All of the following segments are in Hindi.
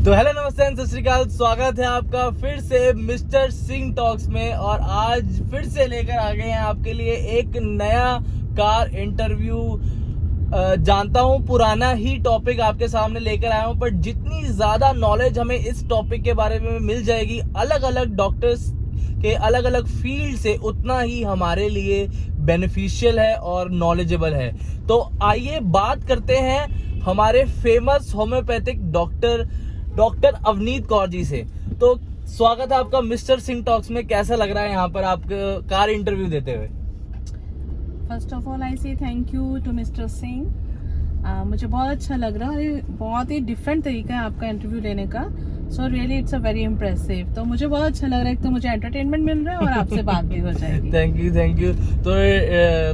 तो हेलो नमस्ते सत श्री अकाल, स्वागत है आपका फिर से मिस्टर सिंह टॉक्स में। और आज फिर से लेकर आ गए हैं आपके लिए एक नया कार इंटरव्यू। जानता हूं पुराना ही टॉपिक आपके सामने लेकर आया हूं, पर जितनी ज्यादा नॉलेज हमें इस टॉपिक के बारे में मिल जाएगी अलग अलग डॉक्टर्स के अलग अलग फील्ड से, उतना ही हमारे लिए बेनिफिशियल है और नॉलेजेबल है। तो आइए बात करते हैं हमारे famous homeopathic doctor Avneet Kaur ji से। तो स्वागत है आपका मिस्टर सिंह टॉक्स में। कैसा लग रहा है यहाँ पर आप कार इंटरव्यू देते हुए? First of all I say thank you to mister Singh. मुझे बहुत अच्छा लग रहा है, बहुत ही डिफरेंट तरीका है आपका इंटरव्यू लेने का। So really it's a very impressive. तो मुझे बहुत अच्छा लग रहा है कि तो मुझे एंटरटेनमेंट मिल रहा है और आपसे बात भी हो जाएगी। Thank you. तो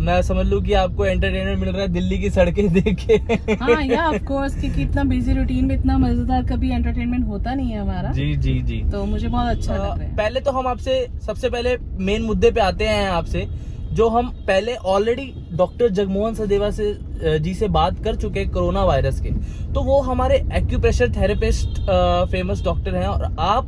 मैं समझ लूँ कि आपको एंटरटेनमेंट मिल रहा है दिल्ली की सड़कें देख के। हाँ या ऑफ कोर्स, क्योंकि इतना बिजी रूटीन में इतना मजेदार कभी एंटरटेनमेंट होता नहीं है हमारा। जी। तो मुझे बहुत अच्छा लग रहा है। पहले तो हम आपसे सबसे पहले मेन मुद्दे पे आते हैं आपसे, जो हम पहले ऑलरेडी डॉक्टर जगमोहन सदेवा जी से बात कर चुके हैं कोरोना वायरस के। तो वो हमारे एक्यूप्रेशर थेरेपिस्ट फेमस डॉक्टर हैं और आप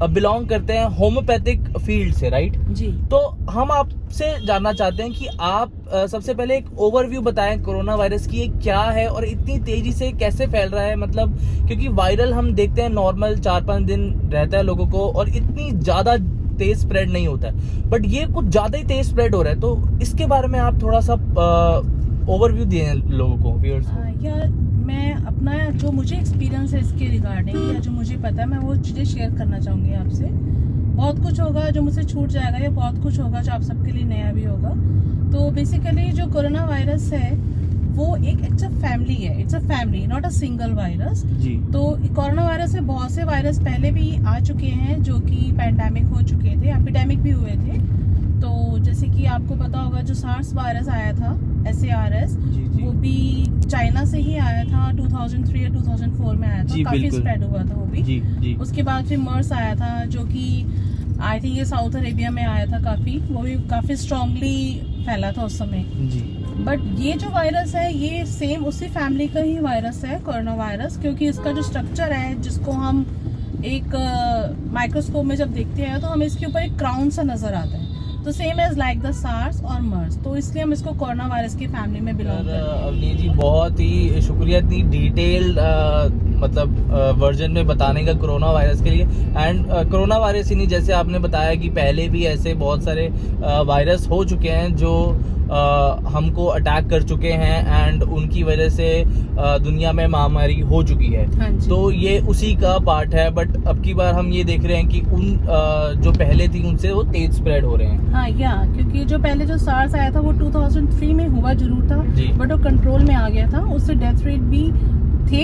बिलोंग करते हैं होम्योपैथिक फील्ड से, राइट? जी। तो हम आपसे जानना चाहते हैं कि आप सबसे पहले एक ओवरव्यू बताएं कोरोना वायरस की, ये क्या है और इतनी तेजी से कैसे फैल रहा है। मतलब क्योंकि वायरल हम देखते हैं नॉर्मल 4-5 दिन रहता है लोगों को और इतनी ज्यादा तेज स्प्रेड नहीं होता है, बट ये कुछ ज्यादा ही तेज स्प्रेड हो रहा है। तो इसके बारे में आप थोड़ा सा ओवरव्यू दिए लोगों को, व्यूअर्स को। यार मैं अपना जो मुझे एक्सपीरियंस है इसके रिगार्डिंग, या जो मुझे पता है, मैं वो चीज़ें शेयर करना चाहूँगी आपसे। बहुत कुछ होगा जो मुझसे छूट जाएगा, या बहुत कुछ होगा जो आप सबके लिए नया भी होगा। तो बेसिकली जो कोरोना वायरस है वो इट्स अ फैमिली है, it's a family, not a single virus. जी। तो कोरोना वायरस से बहुत से वायरस पहले भी आ चुके हैं जो कि पैंडेमिक हो चुके थे, एपिडेमिक भी हुए थे। तो जैसे कि आपको पता होगा जो सार्स वायरस आया था, SARS, वो भी चाइना से ही आया था। 2003 या 2004 में आया था, काफी स्प्रेड हुआ था वो भी। जी। उसके बाद फिर मर्स आया था जो कि आई थिंक ये साउथ अरेबिया में आया था, वो भी काफी स्ट्रांगली फैला था उस समय। जी। बट ये जो वायरस है ये सेम उसी फैमिली का ही वायरस है, कोरोना वायरस, क्योंकि इसका जो स्ट्रक्चर है जिसको हम एक माइक्रोस्कोप में जब देखते हैं तो हमें इसके ऊपर एक क्राउन सा नजर आता है। तो same as like the SARS और मर्स, तो इसलिए हम इसको कोरोना वायरस की फैमिली में बिलोंग करते हैं। अवनीत जी बहुत ही शुक्रिया इतनी डिटेल्ड मतलब वर्जन में बताने का कोरोना वायरस के लिए। एंड कोरोना वायरस ही नहीं, जैसे आपने बताया कि पहले भी ऐसे बहुत सारे वायरस हो चुके हैं जो हमको अटैक कर चुके हैं एंड उनकी वजह से दुनिया में महामारी हो चुकी है। हाँ जी। तो ये उसी का पार्ट है, बट अब की बार हम ये देख रहे हैं कि उन जो पहले थी उनसे वो तेज स्प्रेड हो रहे हैं। हाँ या क्योंकि जो पहले जो सार्स आया था वो 2003 में हुआ जरूर था, बट वो कंट्रोल में आ गया था। उससे डेथ रेट भी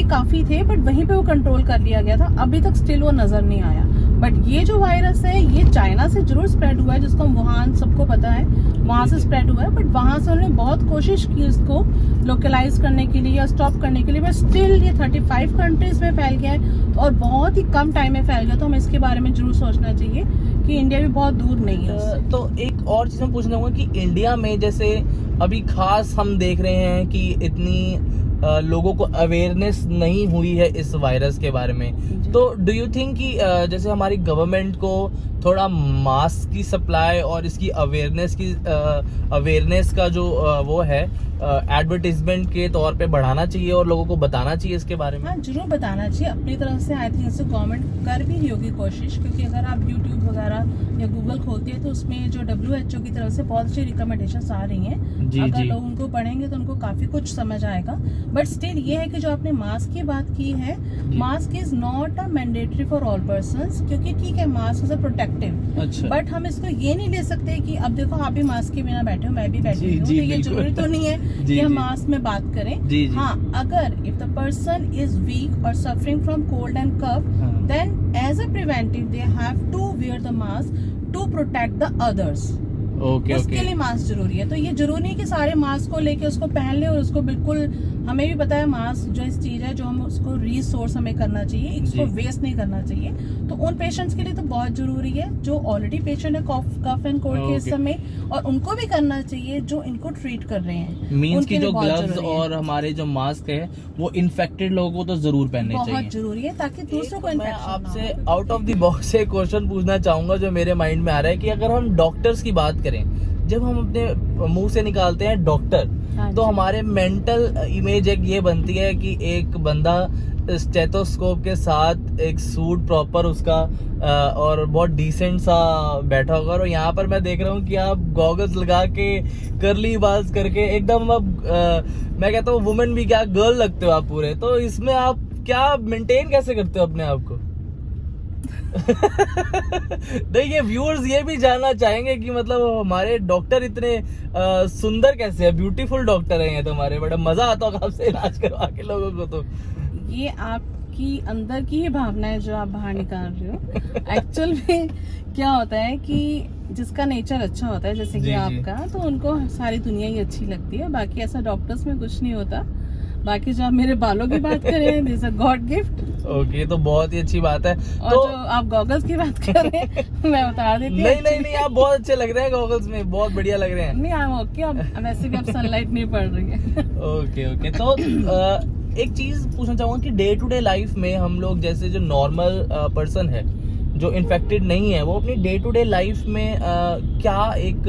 काफी थे, बट वहीं पे वो कंट्रोल कर लिया गया था। अभी तक स्टिल वो नजर नहीं आया। बट ये जो वायरस है ये चाइना से जरूर स्प्रेड हुआ है, जिसको हम वुहान सबको पता है, वहां से स्प्रेड हुआ है। बट वहां से उन्होंने बहुत कोशिश की इसको लोकलाइज करने के लिए या स्टॉप करने के लिए, बट स्टिल ये 35 कंट्रीज में फैल गया है और बहुत ही कम टाइम में फैल गया। तो हमें इसके बारे में जरूर सोचना चाहिए कि इंडिया भी बहुत दूर नहीं है। तो एक और चीज मैं पूछना चाहूंगा कि इंडिया में जैसे अभी खास हम देख रहे हैं कि इतनी लोगों को अवेयरनेस नहीं हुई है इस वायरस के बारे में। तो डू यू थिंक कि जैसे हमारी गवर्नमेंट को थोड़ा मास्क की सप्लाई और इसकी अवेयरनेस का जो वो है एडवर्टीजमेंट के तौर पे बढ़ाना चाहिए और लोगों को बताना चाहिए इसके बारे में? हाँ जरूर बताना चाहिए अपनी तरफ से। आई थिंक गवर्नमेंट कर भी रही होगी कोशिश, क्योंकि अगर आप यूट्यूब वगैरह या गूगल खोलते हैं तो उसमें जो WHO की तरफ से बहुत अच्छी रिकमेंडेशन आ रही हैं। अगर लोग उनको पढ़ेंगे तो उनको काफी कुछ समझ आएगा। बट स्टिल ये है कि जो आपने मास्क की बात की है, mask is not a mandatory for all persons, क्योंकि ठीक है मास्क इज अ प्रोटेक्टिव, अच्छा। बट हम इसको ये नहीं ले सकते कि अब देखो आप भी मास्क के बिना बैठे हो, मैं भी बैठी हूँ, तो ये जरूरी तो नहीं है कि हम मास्क में बात करें। हाँ, अगर if the person is weak और suffering from cold and cough, then as a preventive they have to wear the mask to protect the others. उसके लिए मास्क जरूरी है। तो ये जरूरी नहीं कि सारे मास्क को लेके उसको पहन ले, और उसको बिल्कुल, हमें भी पता है मास्क जो इस चीज है जो हम उसको रिसोर्स हमें करना चाहिए, इसको वेस्ट नहीं करना चाहिए। तो उन पेशेंट्स के लिए तो बहुत जरूरी है जो ऑलरेडी पेशेंट है कफ एंड कोल्ड के इस समय, और उनको भी करना चाहिए जो इनको ट्रीट कर रहे हैं। मींस की जो ग्लव्स और हमारे जो मास्क है वो इन्फेक्टेड लोगों को तो जरूर पहनने चाहिए, बहुत जरूरी है, ताकि दूसरों को मैं आपसे आउट ऑफ द बॉक्स एक क्वेश्चन पूछना चाहूंगा जो मेरे माइंड में आ रहा है कि अगर हम डॉक्टर्स की बात करें, जब हम अपने मुंह से निकालते हैं डॉक्टर, तो हमारे मेंटल इमेज एक ये बनती है कि एक बंदा स्टेथोस्कोप के साथ एक सूट प्रॉपर उसका और बहुत डिसेंट सा बैठा होगा, और यहाँ पर मैं देख रहा हूँ कि आप गॉगल्स लगा के कर्ली बाल्स करके एकदम मैं कहता हूँ वुमेन भी क्या गर्ल लगते हो आप पूरे। तो इसमें आप क्या मेंटेन कैसे करते हो अपने आप को? देखिए व्यूअर्स ये भी जानना चाहेंगे कि मतलब हमारे डॉक्टर इतने सुंदर कैसे है, ब्यूटीफुल डॉक्टर है ये तो हमारे, बड़ा मजा आता होगा आपसे इलाज करवा के लोगों को। तो ये आपकी अंदर की ही भावना है जो आप बाहर निकाल रहे हो। एक्चुअल में क्या होता है कि जिसका नेचर अच्छा होता है जैसे कि आपका, तो उनको सारी दुनिया ही अच्छी लगती है, बाकी ऐसा डॉक्टर्स में कुछ नहीं होता। बाकी जो आप मेरे बालों की बात करें, this a God gift. Okay, तो बहुत ही अच्छी बात है। और तो जो आप गॉगल्स की बात कर रहे हैं मैं बता देती हूँ। नहीं, आप बहुत अच्छे लग रहे हैं गॉगल्स में, बहुत बढ़िया लग रहे हैं। नहीं, आई एम ओके, अब वैसे भी अब सनलाइट नहीं पड़ रही है। ओके, तो एक चीज पूछना चाहूंगा कि डे टू डे लाइफ में हम लोग जैसे जो नॉर्मल पर्सन है जो इन्फेक्टेड नहीं है, वो अपनी डे टू डे लाइफ में क्या एक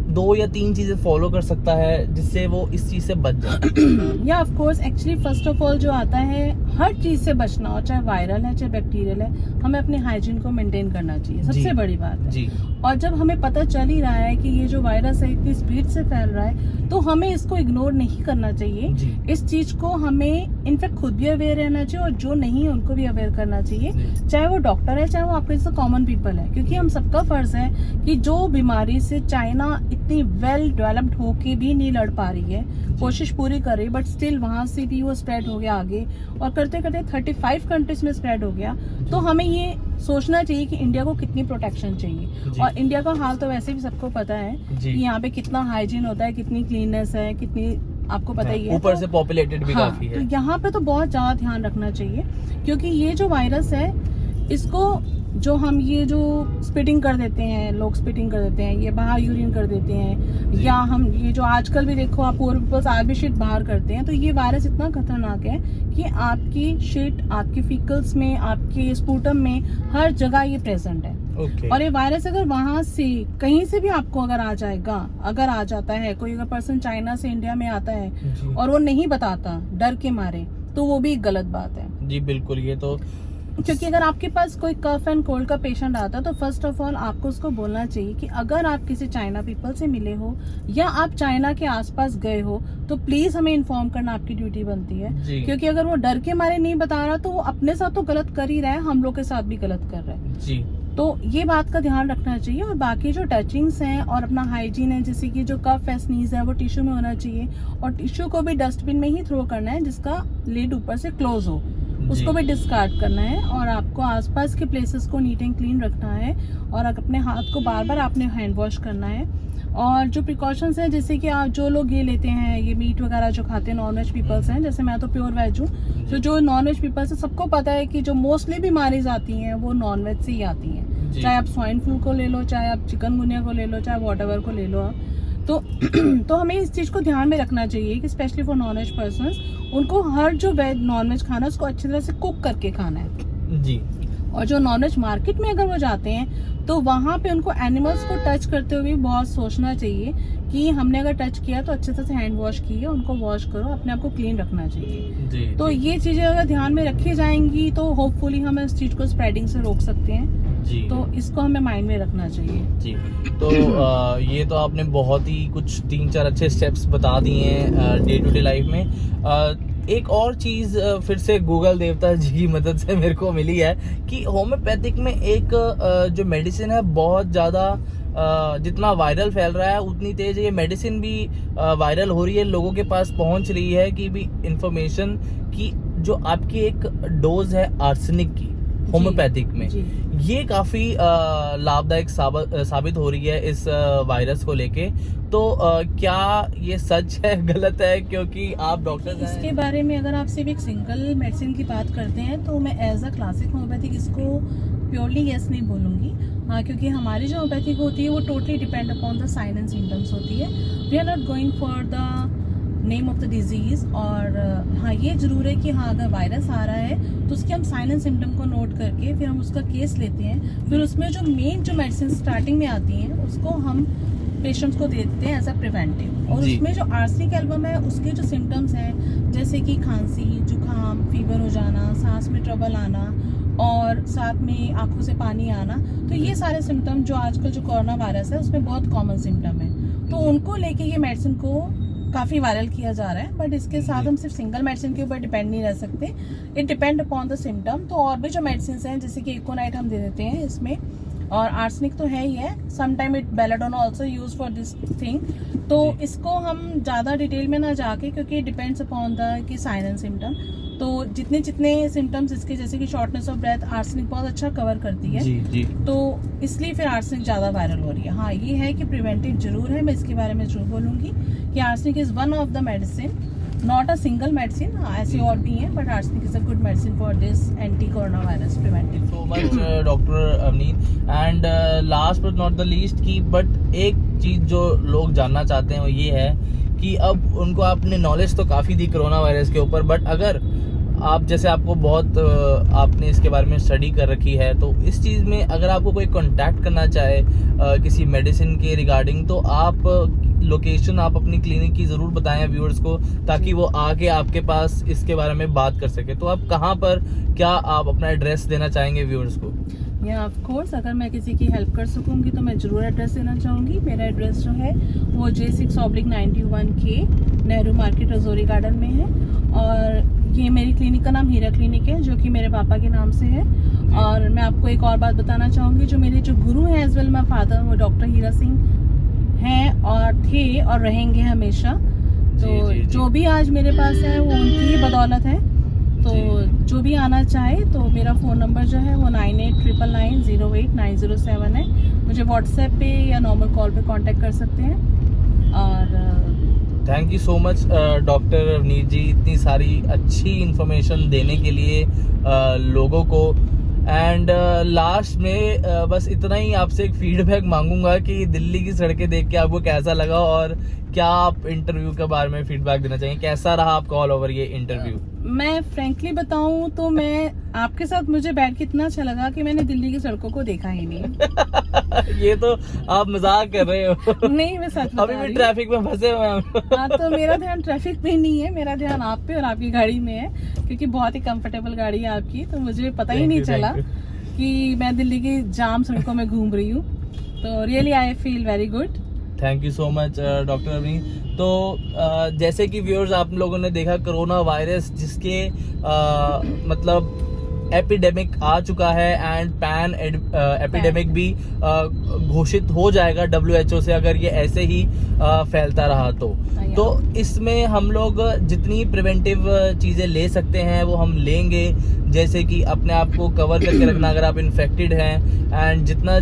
2 या 3 चीजें फॉलो कर सकता है जिससे वो इस चीज से बच जाए? या of course, actually first of all जो आता है, हर चीज से बचना हो, चाहे वायरल है चाहे बैक्टीरियल है, हमें अपने हाइजीन को मेंटेन करना चाहिए, सबसे बड़ी बात है। जी। और जब हमें पता चल ही रहा है कि ये जो वायरस है इतनी स्पीड से फैल रहा है, तो हमें इसको इग्नोर नहीं करना चाहिए। इस चीज को हमें इनफैक्ट खुद भी अवेयर रहना चाहिए, और जो नहीं है उनको भी अवेयर करना चाहिए, चाहे वो डॉक्टर है चाहे वो आपके जैसे कॉमन पीपल है, क्योंकि हम सबका फर्ज है कि जो बीमारी से चाइना इतनी वेल डेवलप्ड होके भी नहीं लड़ पा रही है, कोशिश पूरी कर रही, बट स्टिल वहां से भी वो स्प्रेड हो गया आगे, और करते करते 35 कंट्रीज में स्प्रेड हो गया। तो हमें ये सोचना चाहिए कि इंडिया को कितनी प्रोटेक्शन चाहिए, और इंडिया का हाल तो वैसे भी सबको पता है कि यहाँ पे कितना हाइजीन होता है, कितनी क्लीननेस है, कितनी आपको पता ही है, ऊपर से पॉपुलेटेड भी काफी है। तो यहाँ पे तो बहुत ज्यादा ध्यान रखना चाहिए, क्योंकि ये जो वायरस है इसको जो हम ये जो स्पिटिंग कर देते हैं, लोग स्पिटिंग कर देते हैं, ये बाहर यूरिन कर देते हैं, या हम ये जो आजकल भी देखो आप पूरे पीपल्स आज भी शिट बाहर करते हैं, तो ये वायरस इतना खतरनाक है कि आपकी शिट, आपके फीकल्स में, आपके स्पूटम में, हर जगह ये प्रेजेंट है। और ये वायरस अगर वहां से कहीं से भी आपको अगर आ जाएगा, अगर आ जाता है, कोई अगर पर्सन चाइना से इंडिया में आता है और वो नहीं बताता डर के मारे, तो वो भी एक गलत बात है। जी बिल्कुल, ये तो क्योंकि अगर आपके पास कोई कफ एंड कोल्ड का पेशेंट आता है, तो फर्स्ट ऑफ ऑल आपको उसको बोलना चाहिए कि अगर आप किसी चाइना पीपल से मिले हो या आप चाइना के आसपास गए हो, तो प्लीज हमें इन्फॉर्म करना आपकी ड्यूटी बनती है। क्योंकि अगर वो डर के मारे नहीं बता रहा, तो वो अपने साथ तो गलत कर ही रहा है, हम लोग के साथ भी गलत कर रहा है। जी। तो ये बात का ध्यान रखना चाहिए। और बाकी जो टचिंग्स हैं और अपना हाइजीन है, जैसे कि जो कफ है, स्नीज है, वो टिश्यू में होना चाहिए, और टिश्यू को भी डस्टबिन में ही थ्रो करना है जिसका लिड ऊपर से क्लोज हो, उसको भी डिस्कार्ड करना है। और आपको आसपास के प्लेसेस को नीट एंड क्लीन रखना है, और अपने हाथ को बार बार आपने हैंड वॉश करना है। और जो प्रिकॉशंस हैं, जैसे कि आप जो लोग ये लेते हैं, ये मीट वगैरह जो खाते हैं, नॉन-वेज पीपल्स हैं, जैसे मैं तो प्योर वेज हूँ, तो जो नॉन-वेज पीपल्स है, सबको पता है कि जो मोस्टली बीमारीज आती हैं वो नॉन-वेज से ही आती हैं। चाहे आप स्वाइन फ्लू को ले लो, चाहे आप चिकनगुनिया को ले लो, चाहे व्हाटएवर को ले लो आप, तो हमें इस चीज को ध्यान में रखना चाहिए कि स्पेशली फॉर नॉन-वेज पर्सन्स, उनको हर जो वेज नॉन-वेज खाना है उसको अच्छी तरह से कुक करके खाना है। जी। और जो नॉन-वेज मार्केट में अगर वो जाते हैं, तो वहाँ पे उनको एनिमल्स को टच करते हुए बहुत सोचना चाहिए कि हमने अगर टच किया तो अच्छे से हैंड वॉश किए, उनको वॉश करो, अपने आप को क्लीन रखना चाहिए। तो ये चीजें अगर ध्यान में रखी जाएंगी, तो होपफुली हम इस चीज को स्प्रेडिंग से रोक सकते हैं। जी। तो इसको हमें माइंड में रखना चाहिए। जी, तो ये तो आपने बहुत ही कुछ 3-4 अच्छे स्टेप्स बता दिए हैं डे टू डे लाइफ में। एक और चीज़ फिर से गूगल देवता जी की मदद से मेरे को मिली है कि होम्योपैथिक में एक जो मेडिसिन है बहुत ज़्यादा जितना वायरल फैल रहा है उतनी तेज ये मेडिसिन भी वायरल हो रही है, लोगों के पास पहुंच रही है कि भी इंफॉर्मेशन की जो आपकी एक डोज है आर्सेनिक की होम्योपैथिक में, ये काफी लाभदायक साबित हो रही है इस वायरस को लेके। तो क्या ये सच है गलत है, क्योंकि आप डॉक्टर हैं? इसके बारे में अगर आप सिर्फ एक सिंगल मेडिसिन की बात करते हैं तो मैं एज अ क्लासिक होम्योपैथिक इसको प्योरली यस नहीं बोलूँगी। हाँ, क्योंकि हमारी जो होम्योपैथिक होती है वो totally depend upon the sign and symptoms होती है। We are not going for the name of the disease. और हाँ, ये ज़रूर है कि हाँ, अगर वायरस आ रहा है तो उसके हम साइन एंड सिम्टम को नोट करके फिर हम उसका केस लेते हैं, फिर उसमें जो मेन जो मेडिसिन स्टार्टिंग में आती हैं उसको हम पेशेंट्स को देते हैं एज अ प्रिवेंटिव। और उसमें जो आर्सेनिक एल्बम है उसके जो सिम्टम्स हैं जैसे कि खांसी, जुकाम, फीवर हो जाना, सांस में ट्रबल आना और साथ में आंखों से पानी आना, तो ये सारे सिम्टम जो आजकल जो कोरोना वायरस है उसमें बहुत कॉमन सिम्टम है, तो उनको लेके ये मेडिसिन को काफ़ी वायरल किया जा रहा है। बट इसके साथ हम सिर्फ सिंगल मेडिसिन के ऊपर डिपेंड नहीं रह सकते, it depend upon the symptom. तो और भी जो मेडिसिन हैं जैसे कि इकोनाइट हम दे देते हैं इसमें, और आर्सेनिक तो है ही है, sometime it belladonna also use for this thing. तो इसको हम ज़्यादा डिटेल में ना जाके, क्योंकि डिपेंड्स अपॉन द कि साइन एंड सिम्टम, तो जितने सिम्टम्स इसके जैसे कि शॉर्टनेस ऑफ ब्रेथ आर्सेनिक बहुत अच्छा कवर करती है। जी। तो इसलिए फिर आर्सेनिक ज़्यादा वायरल हो रही है। हाँ, ये है कि प्रिवेंटिव जरूर है, मैं इसके बारे में जरूर बोलूँगी कि arsenic is one of the medicine, not a single medicine. ऐसे और भी हैं but arsenic is a good medicine for this anti corona virus preventive. So much doctor Avneet. And last but not the least की बट एक चीज़ जो लोग जानना चाहते हैं वो ये है कि अब उनको आपने नॉलेज तो काफ़ी दी कोरोना वायरस के ऊपर, बट अगर आप जैसे आपको बहुत आपने इसके बारे में स्टडी कर रखी है, तो इस चीज़ में अगर आपको कोई कांटेक्ट करना चाहे किसी मेडिसिन के रिगार्डिंग, तो आप लोकेशन आप अपनी क्लिनिक की ज़रूर बताएं व्यूअर्स को, ताकि वो आके आपके पास इसके बारे में बात कर सके। तो आप कहाँ पर, क्या आप अपना एड्रेस देना चाहेंगे व्यूअर्स को? या ऑफ कोर्स, अगर मैं किसी की हेल्प कर सकूंगी तो मैं ज़रूर एड्रेस देना चाहूँगी। मेरा एड्रेस जो है वो J6/91K Nehru market Rajouri garden में है, और ये मेरी क्लिनिक का नाम हीरा क्लिनिक है जो कि मेरे पापा के नाम से है। और मैं आपको एक और बात बताना चाहूँगी, जो मेरे जो गुरु हैं एज वेल माय फादर, वो डॉक्टर हीरा सिंह हैं और थे और रहेंगे हमेशा। तो जो भी आज मेरे पास है वो उनकी ही बदौलत है। तो जो भी आना चाहे तो मेरा फ़ोन नंबर जो है वो 9899908907 है। मुझे व्हाट्सएप पे या नॉर्मल कॉल पे कांटेक्ट कर सकते हैं। और thank you so much doctor Avneet ji, इतनी सारी अच्छी इन्फॉर्मेशन देने के लिए लोगों को। एंड लास्ट में बस इतना ही आपसे एक फीडबैक मांगूंगा कि दिल्ली की सड़कें देख के आपको कैसा लगा, और क्या आप इंटरव्यू के बारे में फीडबैक देना चाहिए, कैसा रहा आपका ऑल ओवर ये इंटरव्यू? मैं फ्रैंकली बताऊं तो मैं आपके साथ मुझे बैठ के इतना अच्छा लगा कि मैंने दिल्ली की सड़कों को देखा ही नहीं। ये तो आप मजाक कर रहे हो। नहीं, मैं सच बता रही हूं। अभी भी ट्रैफिक में फंसे हुए हैं। हाँ, तो मेरा ध्यान ट्रैफिक पे नहीं है, मेरा ध्यान आप पे और आपकी गाड़ी में है, क्योंकि बहुत ही कंफर्टेबल गाड़ी है आपकी। तो मुझे पता ही नहीं चला कि मैं दिल्ली की जाम सड़कों में घूम रही हूँ। तो really I feel very good. Thank you so much doctor Avneet. तो जैसे कि व्यूअर्स आप लोगों ने देखा, कोरोना वायरस जिसके मतलब एपिडेमिक आ चुका है एंड पैन एपिडेमिक भी घोषित हो जाएगा WHO से, अगर ये ऐसे ही फैलता रहा तो इसमें हम लोग जितनी प्रिवेंटिव चीज़ें ले सकते हैं वो हम लेंगे, जैसे कि अपने आप को कवर करके रखना अगर आप इन्फेक्टेड हैं, एंड जितना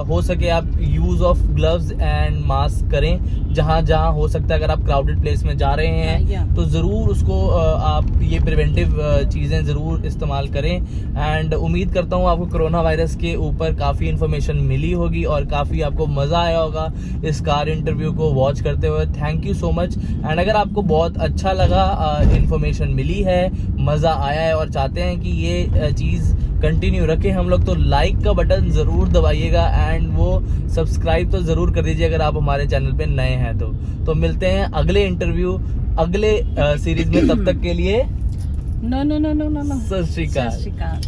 हो सके आप use of gloves and mask करें जहाँ जहाँ हो सकता है। अगर आप क्राउडेड प्लेस में जा रहे हैं तो ज़रूर उसको आप ये प्रिवेंटिव चीज़ें ज़रूर इस्तेमाल करें। एंड उम्मीद करता हूँ आपको कोरोना वायरस के ऊपर काफ़ी इन्फॉर्मेशन मिली होगी और काफ़ी आपको मज़ा आया होगा इस कार इंटरव्यू को वॉच करते हुए। Thank you so much. And अगर आपको बहुत अच्छा लगा, इन्फॉर्मेशन मिली है, मज़ा आया है और चाहते हैं कि ये चीज़ कंटिन्यू रखें हम लोग, तो लाइक का बटन ज़रूर दबाइएगा एंड वो सब्सक्राइब तो ज़रूर कर दीजिए अगर आप हमारे चैनल पे नए हैं तो मिलते हैं अगले इंटरव्यू अगले सीरीज में। तब तक के लिए नो, सत श्री अकाल।